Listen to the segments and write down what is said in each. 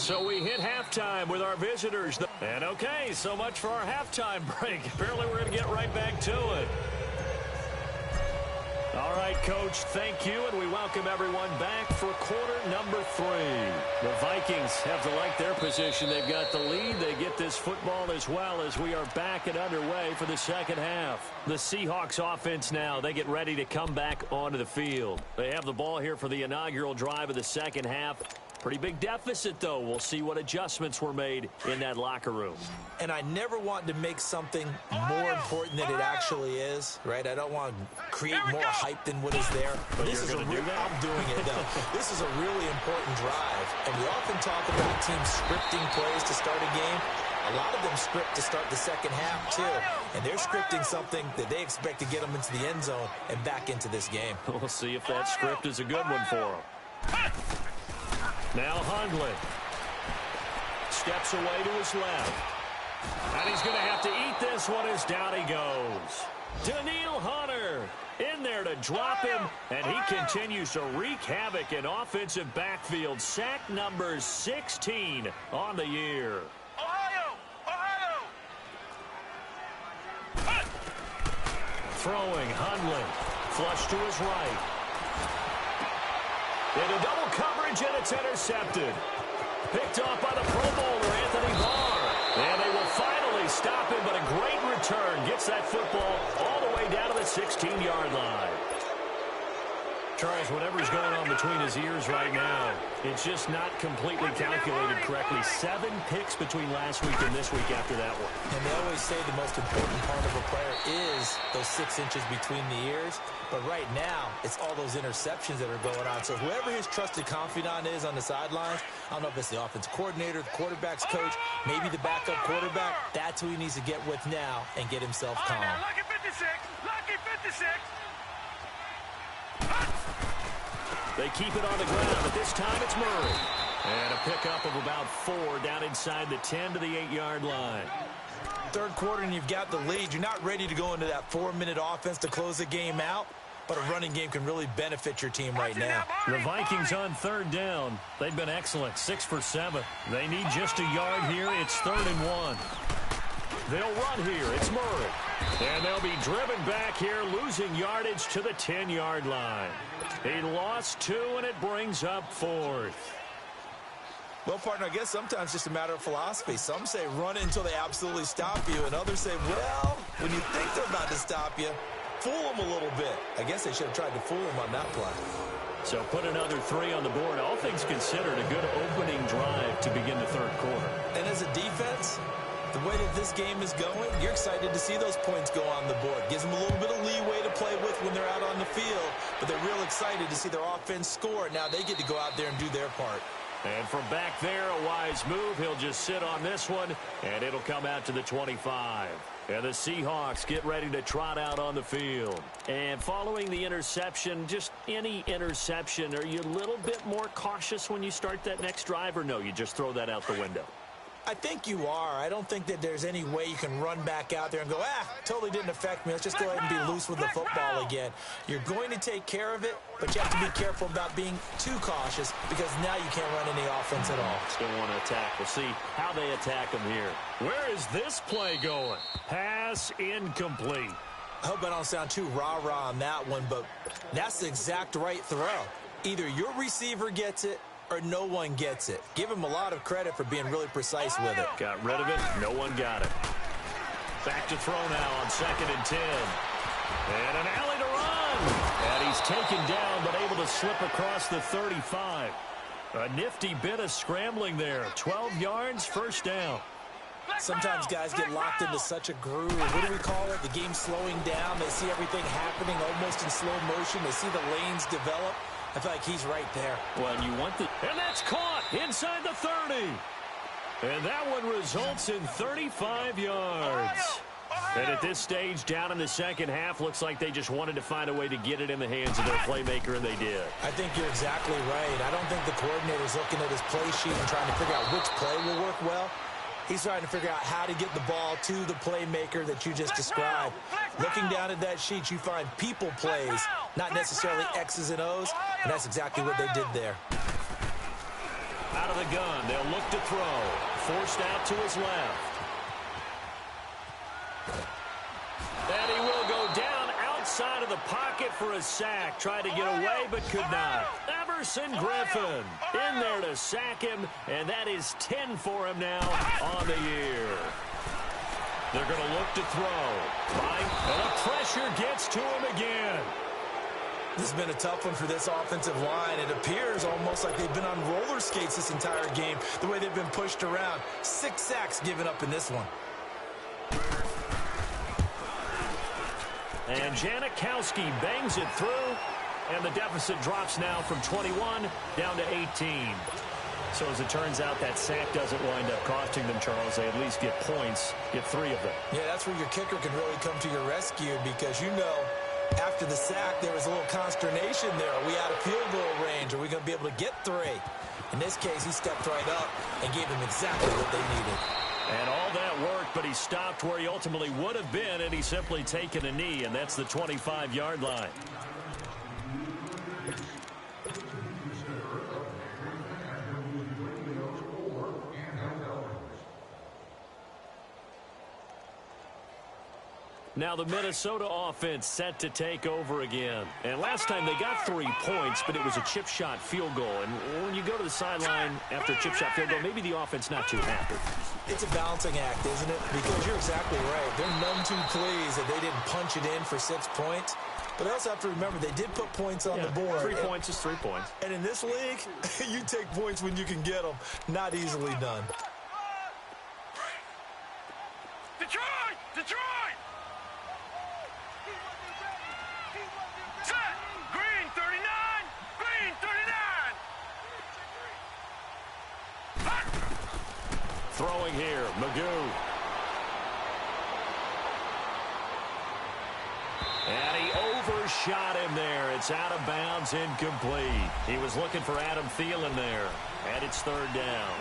So we hit halftime with our visitors. And okay, so much for our halftime break. Apparently we're going to get right back to it. All right, Coach, thank you, and we welcome everyone back for quarter number 3. The Vikings have to like their position. They've got the lead. They get this football as well as we are back and underway for the second half. The Seahawks offense now, they get ready to come back onto the field. They have the ball here for the inaugural drive of the second half. Pretty big deficit, though. We'll see what adjustments were made in that locker room. And I never want to make something more important than it actually is, right? I don't want to create more hype than what is there. But this is I'm doing it, though. This is a really important drive. And we often talk about teams scripting plays to start a game. A lot of them script to start the second half, too. And they're scripting something that they expect to get them into the end zone and back into this game. We'll see if that script is a good one for them. Now Hundley steps away to his left. And he's going to have to eat this one as down he goes. Daniil Hunter in there to drop him, and he continues to wreak havoc in offensive backfield. Sack number 16 on the year. Throwing Hundley, flush to his right. Into double coverage, and it's intercepted. Picked off by the Pro Bowler, Anthony Barr. And they will finally stop him, but a great return. Gets that football all the way down to the 16-yard line. Charles, whatever's going on between his ears right now, it's just not completely calculated correctly. 7 picks between last week and this week after that one. And they always say the most important part of a player is those 6 inches between the ears. But right now, it's all those interceptions that are going on. So whoever his trusted confidant is on the sidelines, I don't know if it's the offensive coordinator, the quarterback's coach, maybe the backup quarterback, that's who he needs to get with now and get himself calm. Lucky 56, lucky 56. They keep it on the ground, but this time it's Murray. And a pickup of about 4 down inside the 10 to the 8-yard line. Third quarter and you've got the lead. You're not ready to go into that 4-minute offense to close the game out, but a running game can really benefit your team right now. The Vikings on third down. They've been excellent, 6 for 7. They need just a yard here. It's 3rd and 1. They'll run here. It's Murray. And they'll be driven back here, losing yardage to the 10-yard line. He lost 2, and it brings up 4th. Well, partner, I guess sometimes it's just a matter of philosophy. Some say run it until they absolutely stop you, and others say, well, when you think they're about to stop you, fool them a little bit. I guess they should have tried to fool them on that play. So put another 3 on the board. All things considered, a good opening drive to begin the third quarter. And as a defense, the way that this game is going, you're excited to see those points go on the board. Gives them a little bit of leeway to play with when they're out on the field, but they're real excited to see their offense score. Now they get to go out there and do their part. And from back there, a wise move. He'll just sit on this one, and it'll come out to the 25. And the Seahawks get ready to trot out on the field. And following the interception, just any interception, are you a little bit more cautious when you start that next drive, or no, you just throw that out the window? I think you are. I don't think that there's any way you can run back out there and go, totally didn't affect me. Let's just go ahead and be loose with the football again. You're going to take care of it, but you have to be careful about being too cautious because now you can't run any offense at all. Still want to attack. We'll see how they attack them here. Where is this play going? Pass incomplete. I hope I don't sound too rah-rah on that one, but that's the exact right throw. Either your receiver gets it or no one gets it. Give him a lot of credit for being really precise with it. Got rid of it. No one got it. Back to throw now on 2nd and 10. And an alley to run. And he's taken down, but able to slip across the 35. A nifty bit of scrambling there. 12 yards, first down. Sometimes guys get locked into such a groove. What do we call it? The game slowing down. They see everything happening almost in slow motion. They see the lanes develop. I feel like he's right there. Well, and you want the... And that's caught inside the 30. And that one results in 35 yards. And at this stage, down in the second half, looks like they just wanted to find a way to get it in the hands of their playmaker, and they did. I think you're exactly right. I don't think the coordinator's looking at his play sheet and trying to figure out which play will work well. He's trying to figure out how to get the ball to the playmaker that you just described. Looking down at that sheet, you find people plays, not necessarily X's and O's, and that's exactly what they did there. Out of the gun, they'll look to throw. Forced out to his left. And he will go down outside of the pocket for a sack. Tried to get away, but could not. Everson Griffin in there to sack him, and that is 10 for him now on the year. They're going to look to throw. And the pressure gets to him again. This has been a tough one for this offensive line. It appears almost like they've been on roller skates this entire game, the way they've been pushed around. 6 sacks given up in this one. And Janikowski bangs it through, and the deficit drops now from 21 down to 18. So as it turns out, that sack doesn't wind up costing them, Charles. They at least get points, get 3 of them. Yeah, that's where your kicker can really come to your rescue because, you know, after the sack, there was a little consternation there. Are we out of field goal range? Are we going to be able to get 3? In this case, he stepped right up and gave them exactly what they needed. And all that worked, but he stopped where he ultimately would have been, and he's simply taken a knee, and that's the 25-yard line. Now the Minnesota offense set to take over again. And last time they got 3 points, but it was a chip shot field goal. And when you go to the sideline after a chip shot field goal, maybe the offense not too happy. It's a balancing act, isn't it? Because you're exactly right. They're none too pleased that they didn't punch it in for 6 points. But they also have to remember they did put points on the board. 3 points is 3 points. And in this league, you take points when you can get them. Not easily done. Detroit! Detroit! Set! Green 39! Green 39! Throwing here, Magoo. And he overshot him there. It's out of bounds, incomplete. He was looking for Adam Thielen there. And it's 3rd down.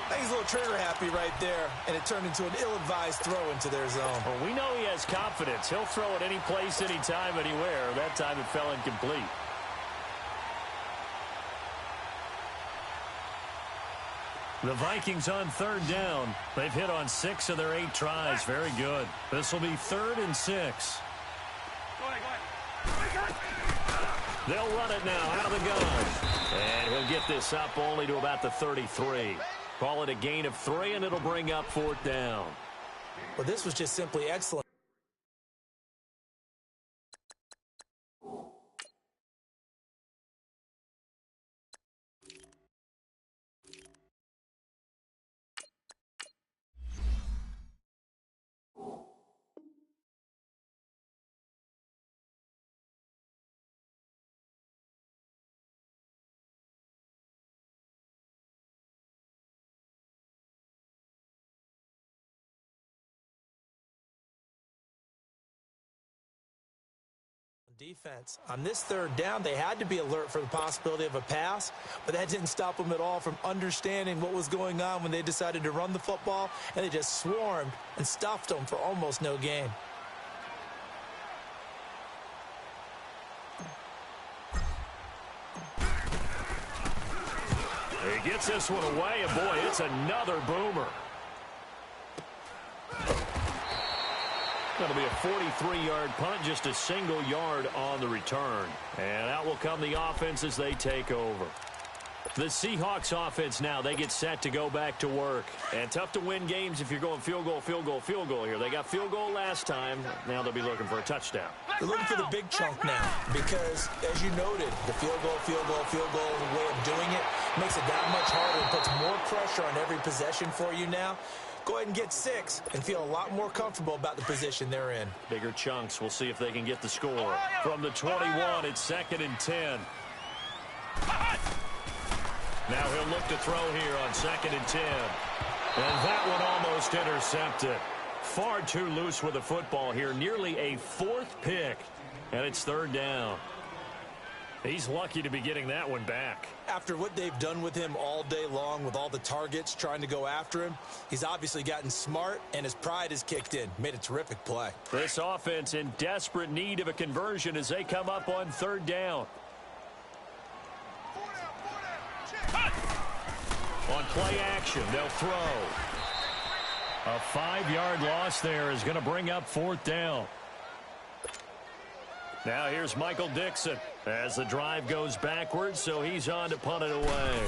I think he's a little trigger happy right there, and it turned into an ill-advised throw into their zone. Well, we know he has confidence. He'll throw it any place, anytime, anywhere. That time it fell incomplete. The Vikings on 3rd down. They've hit on 6 of their 8 tries. Very good. This will be 3rd and 6. They'll run it now out of the gun. And he'll get this up only to about the 33. Call it a gain of 3, and it'll bring up 4th down. Well, this was just simply excellent. Defense. On this 3rd down, they had to be alert for the possibility of a pass, but that didn't stop them at all from understanding what was going on when they decided to run the football, and they just swarmed and stuffed them for almost no gain. He gets this one away, and boy, it's another boomer. Going to be a 43-yard punt, just a single yard on the return. And out will come the offense as they take over. The Seahawks offense now, they get set to go back to work. And tough to win games if you're going field goal, field goal, field goal here. They got field goal last time. Now they'll be looking for a touchdown. They're looking for the big chunk now because, as you noted, the field goal, field goal, field goal way of doing it makes it that much harder and puts more pressure on every possession for you now. Go ahead and get 6 and feel a lot more comfortable about the position they're in. Bigger chunks. We'll see if they can get the score. From the 21, it's 2nd and 10. Now he'll look to throw here on 2nd and 10. And that one almost intercepted. Far too loose with the football here. Nearly a 4th pick. And it's 3rd down. He's lucky to be getting that one back. After what they've done with him all day long with all the targets trying to go after him, he's obviously gotten smart, and his pride has kicked in. Made a terrific play. This offense in desperate need of a conversion as they come up on 3rd down. On play action, they'll throw. A 5-yard loss there is going to bring up 4th down. Now here's Michael Dixon as the drive goes backwards, so he's on to punt it away.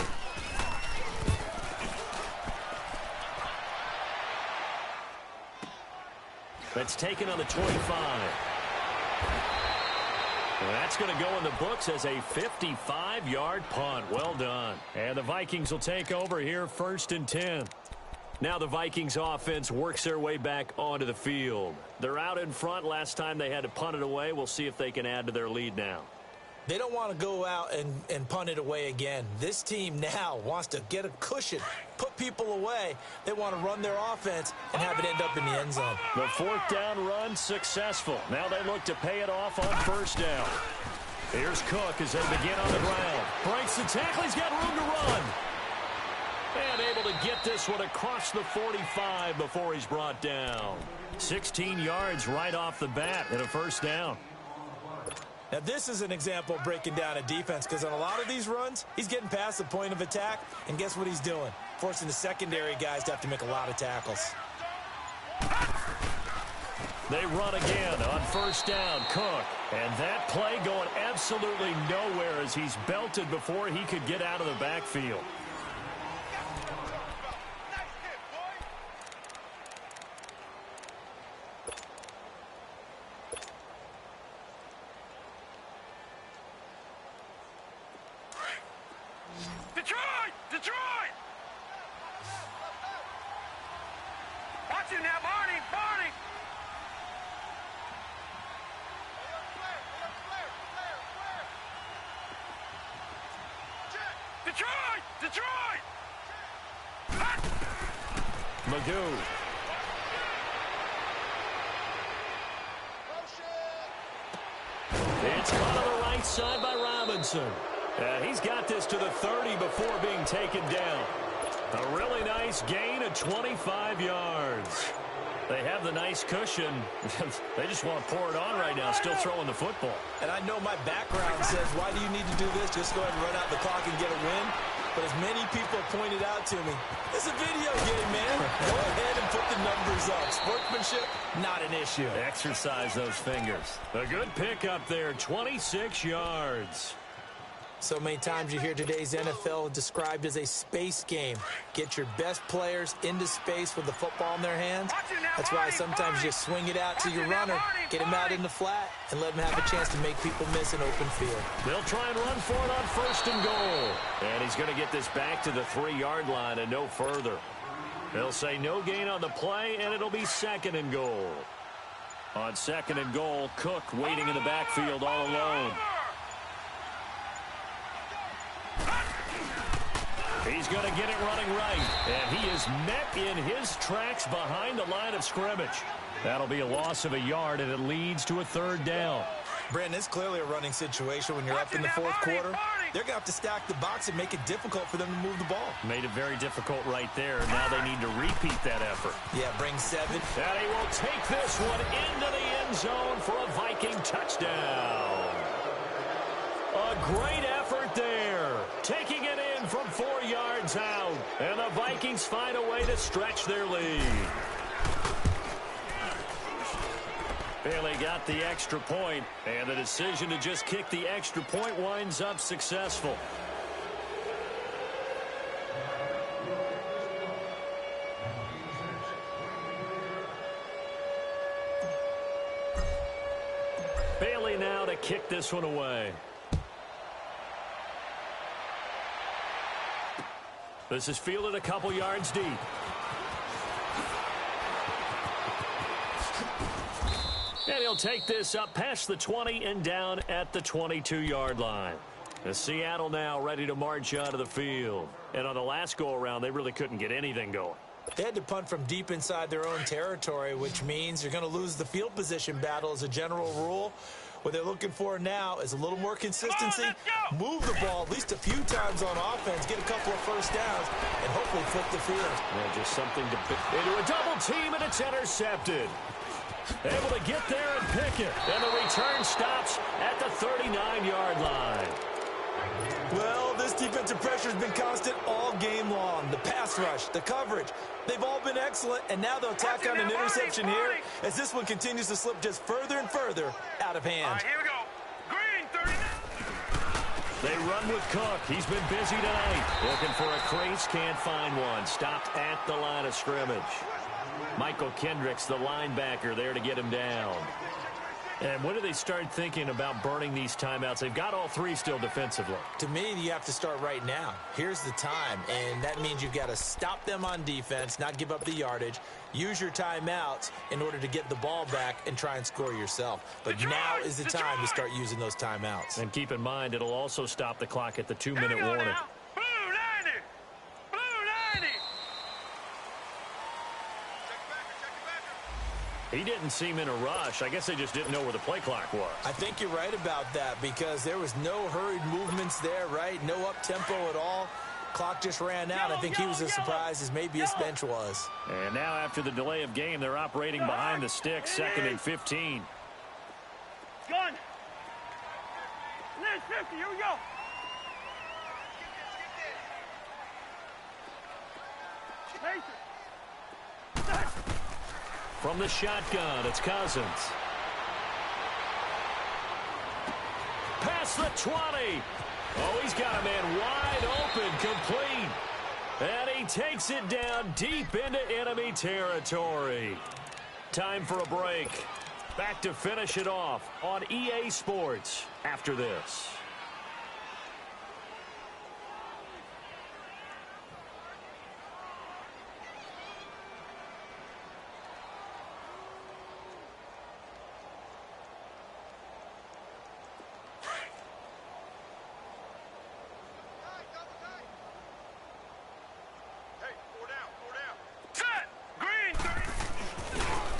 That's taken on the 25. And that's going to go in the books as a 55-yard punt. Well done. And the Vikings will take over here, 1st and 10. Now the Vikings offense works their way back onto the field. They're out in front. Last time they had to punt it away. We'll see if they can add to their lead now. They don't want to go out and punt it away again. This team now wants to get a cushion, put people away. They want to run their offense and have it end up in the end zone. The 4th down run successful. Now they look to pay it off on 1st down. Here's Cook as they begin on the ground. Breaks the tackle. He's got room to run. And able to get this one across the 45 before he's brought down. 16 yards right off the bat and a 1st down. Now, this is an example of breaking down a defense because on a lot of these runs, he's getting past the point of attack, and guess what he's doing? Forcing the secondary guys to have to make a lot of tackles. They run again on 1st down, Cook. And that play going absolutely nowhere as he's belted before he could get out of the backfield. Detroit! Detroit! Watch it now, Barney! Barney! Detroit! Detroit! Magoo. It's caught on the right side by Robinson. He's got this to the 30 before being taken down. A really nice gain of 25 yards. They have the nice cushion. They just want to pour it on right now, still throwing the football. And I know my background says, why do you need to do this? Just go ahead and run out the clock and get a win. But as many people have pointed out to me, it's a video game, man. Go ahead and put the numbers up. Sportsmanship, not an issue. Exercise those fingers. A good pickup there, 26 yards. So many times you hear today's NFL described as a space game. Get your best players into space with the football in their hands. That's why sometimes you swing it out to your runner, get him out in the flat, and let him have a chance to make people miss an open field. They'll try and run for it on 1st and goal. And he's going to get this back to the 3-yard line and no further. They'll say no gain on the play, and it'll be 2nd and goal. On 2nd and goal, Cook waiting in the backfield all alone. He's going to get it running right, and he is met in his tracks behind the line of scrimmage. That'll be a loss of a yard, and it leads to a 3rd down. Brandon, it's clearly a running situation when you're up in the 4th quarter. They're going to have to stack the box and make it difficult for them to move the ball. Made it very difficult right there. Now they need to repeat that effort. Yeah, bring 7. And he will take this one into the end zone for a Viking touchdown. A great effort there. Taking it in from 4 yards out. And the Vikings find a way to stretch their lead. Bailey got the extra point, and the decision to just kick the extra point winds up successful. Bailey now to kick this one away. This is fielded a couple yards deep. And he'll take this up past the 20 and down at the 22-yard line. The Seattle now ready to march out of the field. And on the last go-around, they really couldn't get anything going. They had to punt from deep inside their own territory, which means you're going to lose the field position battle as a general rule. What they're looking for now is a little more consistency, move the ball at least a few times on offense, get a couple of 1st downs, and hopefully flip the field. Yeah, just something to into a double team, and it's intercepted. Able to get there and pick it. And the return stops at the 39-yard line. Well, this defensive pressure has been constant all game long. The pass rush, the coverage, they've all been excellent, and now they'll tack on an interception here as this one continues to slip just further and further out of hand. All right, here we go. Green, 39. They run with Cook. He's been busy tonight. Looking for a crease, can't find one. Stopped at the line of scrimmage. Michael Kendricks, the linebacker, there to get him down. And when do they start thinking about burning these timeouts? They've got all three still defensively. To me, you have to start right now. Here's the time, and that means you've got to stop them on defense, not give up the yardage, use your timeouts in order to get the ball back and try and score yourself. But now is the time to start using those timeouts. And keep in mind, it'll also stop the clock at the 2-minute warning. Now. Blue 90. Blue 90. He didn't seem in a rush. I guess they just didn't know where the play clock was. I think you're right about that because there was no hurried movements there, right? No up-tempo at all. Clock just ran out. I think he was as surprised as maybe his bench was. And now after the delay of game, they're operating behind the sticks, 2nd and 15. Gun. Lynch 50. Here we go. Mason. From the shotgun, it's Cousins. Past the 20. Oh, he's got a man wide open, complete. And he takes it down deep into enemy territory. Time for a break. Back to finish it off on EA Sports after this.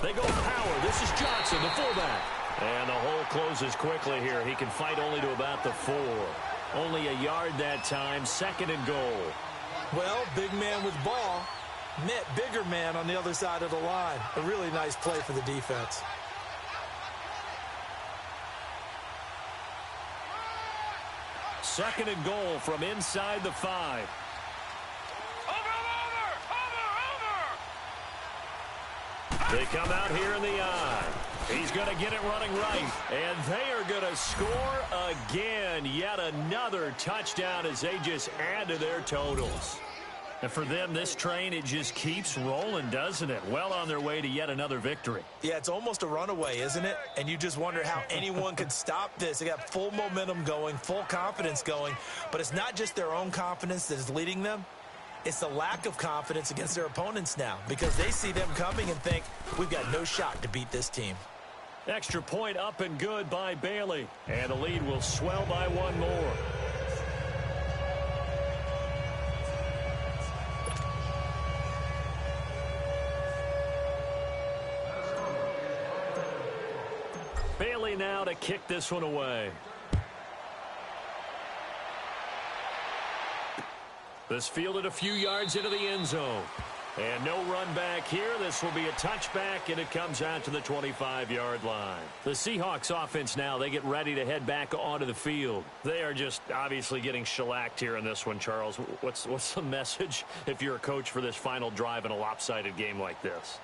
They go power. This is Johnson, the fullback. And the hole closes quickly here. He can fight only to about the 4. Only a yard that time, 2nd and goal. Well, big man with ball met bigger man on the other side of the line. A really nice play for the defense. Second and goal from inside the 5. They come out here in the eye. He's going to get it running right. And they are going to score again. Yet another touchdown as they just add to their totals. And for them, this train, it just keeps rolling, doesn't it? Well on their way to yet another victory. Yeah, it's almost a runaway, isn't it? And you just wonder how anyone could stop this. They got full momentum going, full confidence going. But it's not just their own confidence that is leading them. It's the lack of confidence against their opponents now because they see them coming and think, we've got no shot to beat this team. Extra point up and good by Bailey. And the lead will swell by one more. Bailey now to kick this one away. This fielded a few yards into the end zone. And no run back here. This will be a touchback, and it comes out to the 25-yard line. The Seahawks offense now, they get ready to head back onto the field. They are just obviously getting shellacked here in this one, Charles. What's the message if you're a coach for this final drive in a lopsided game like this?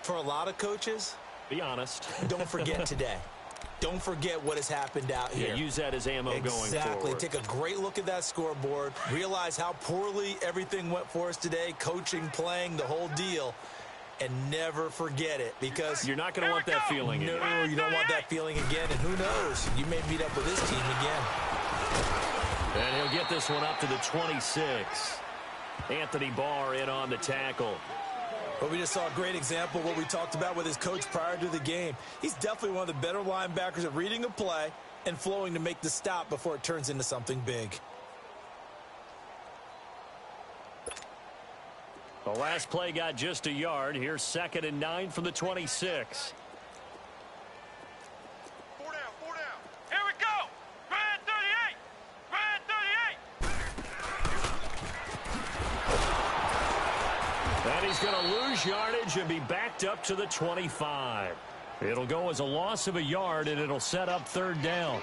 For a lot of coaches, be honest. Don't forget today. Don't forget what has happened out here. Yeah, use that as ammo going forward. Exactly. Take a great look at that scoreboard. Realize how poorly everything went for us today. Coaching, playing, the whole deal. And never forget it because you're not going to want that feeling again. No, you don't want that feeling again. And who knows? You may meet up with this team again. And he'll get this one up to the 26. Anthony Barr in on the tackle. But we just saw a great example of what we talked about with his coach prior to the game. He's definitely one of the better linebackers at reading a play and flowing to make the stop before it turns into something big. The last play got just a yard. Here's 2nd and 9 from the 26. Four down. Here we go. Grand 38. Grand 38. And he's going to lose yardage and be backed up to the 25. It'll go as a loss of a yard, and it'll set up 3rd down.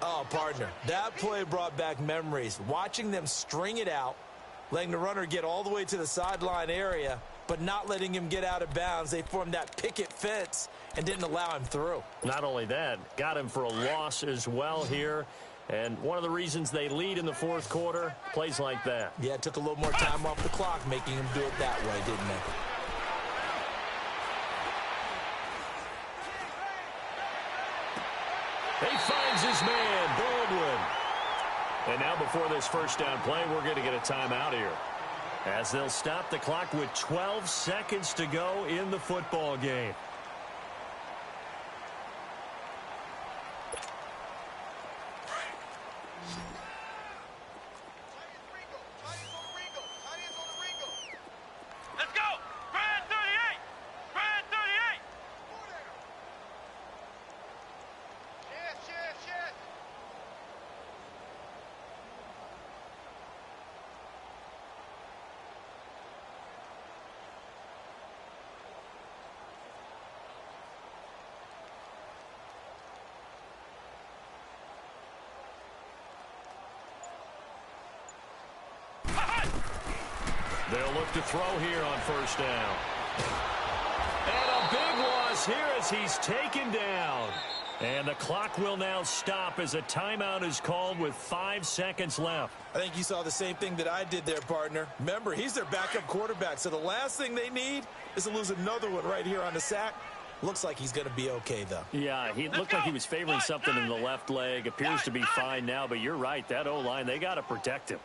Oh, partner, that play brought back memories. Watching them string it out, letting the runner get all the way to the sideline area, but not letting him get out of bounds. They formed that picket fence and didn't allow him through. Not only that, got him for a loss as well here. And one of the reasons they lead in the fourth quarter, plays like that. Yeah, it took a little more time off the clock, making him do it that way, didn't it? He finds his man, Baldwin. And now before this first down play, we're going to get a timeout here, as they'll stop the clock with 12 seconds to go in the football game. Let's go! Grand 38! Grand 38! Yes, yes, yes! They'll look to throw here on first down. And a big loss here as he's taken down. And the clock will now stop as a timeout is called with 5 seconds left. I think you saw the same thing that I did there, partner. Remember, he's their backup quarterback, so the last thing they need is to lose another one right here on the sack. Looks like he's going to be okay, though. Yeah, he looked like he was favoring something in the left leg. Appears to be fine now, but you're right. That O-line, they got to protect him.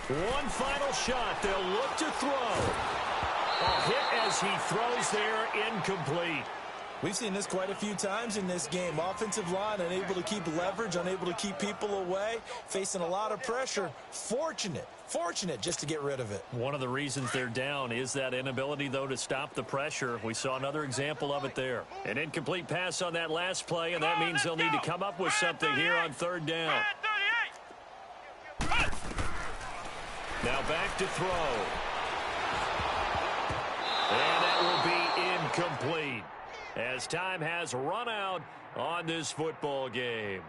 One final shot. They'll look to throw. A hit as he throws there, incomplete. We've seen this quite a few times in this game. Offensive line unable to keep leverage, unable to keep people away, facing a lot of pressure. Fortunate just to get rid of it. One of the reasons they're down is that inability, though, to stop the pressure. We saw another example of it there. An incomplete pass on that last play, and that means they'll need to come up with something here on third down. Now back to throw. And that will be incomplete, as time has run out on this football game.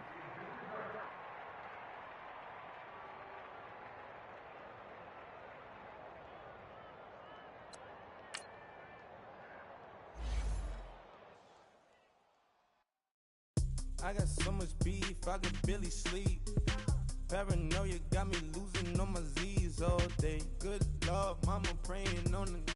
I got so much beef, I could barely sleep. Paranoia got me losing on my Z's all day. Good Lord, mama praying on the